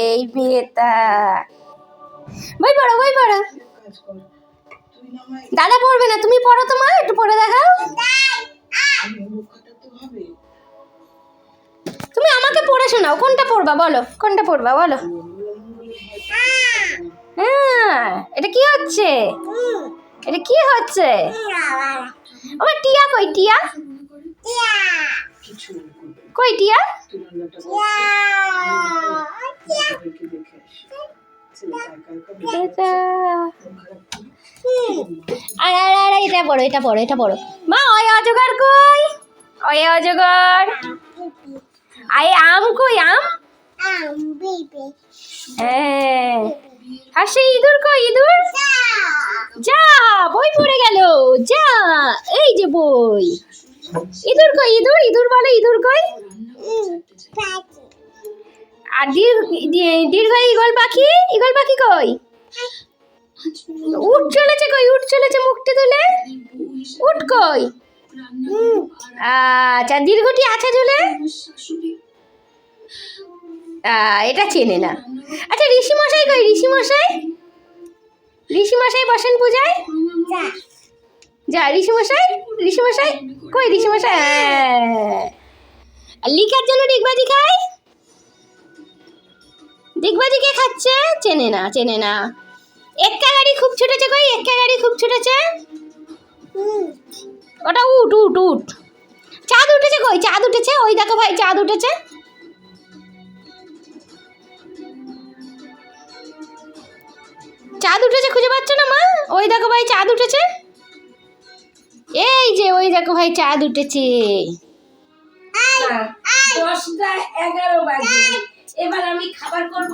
এই বেটা বই পড়ো বই পড়ো। দাদা পড়বে না, তুমি পড়ো তো মা, একটু পড়ে দেখাও। তুমি আমাকে পড়ে শোনাও, কোনটা পড়বা বলো, কোনটা পড়বা বলো। হ্যাঁ, এটা কি হচ্ছে, এটা কি হচ্ছে? আমার টিয়া কই, টিয়া কই, টিয়া? এটা পড়ো, এটা পড়ো, এটা পড়ো মা। ওই অজগর কই, ওই অজগর। আই আম কই, আম? হ্যাঁ। আর সেই ইঁদুর কই, ইঁদুর? যা, বই পড়ে গেল, যা। এই যে বই। ইঁদুর কই, ইঁদুর? ইঁদুর বলে, ইঁদুর কই? আর দীর্ঘ ঈগল পাখি, ঈগল পাখি কই? উঠ চলেছে কই, উঠ চলেছে মুখটি তুলে, উঠ কই? আচ্ছা, দীর্ঘটি আছে ঝুলে, এটা চেনে না। আচ্ছা, ঋষি মশাই কই, ঋষি মশাই? ঋষি মশাই বসেন পূজায়, যা ঋষি মশাই, ঋষি মশাই কই, ঋষি মশাই? লিখার জন্য ডিগবাজি খায়, ডিগবাজি কে খাচ্ছে? চেনে না, চেনে না। এক্কা গাড়ি খুব ছুটেছে কই, এক্কা গাড়ি খুব ছুটেছে? ওটা উঠ, উঠ, উঠ। চাঁদ উঠেছে কই, চাঁদ উঠেছে, ওই দেখো ভাই, চাঁদ উঠেছে। চাঁদ উঠেছে, খুঁজে পাচ্ছ না মা? ওই দেখো ভাই, চাঁদ উঠেছে, এই যে ওই দেখো ভাই, চাঁদ উঠেছে। 10টা 11 বাজে, এবার আমি খাবার করব।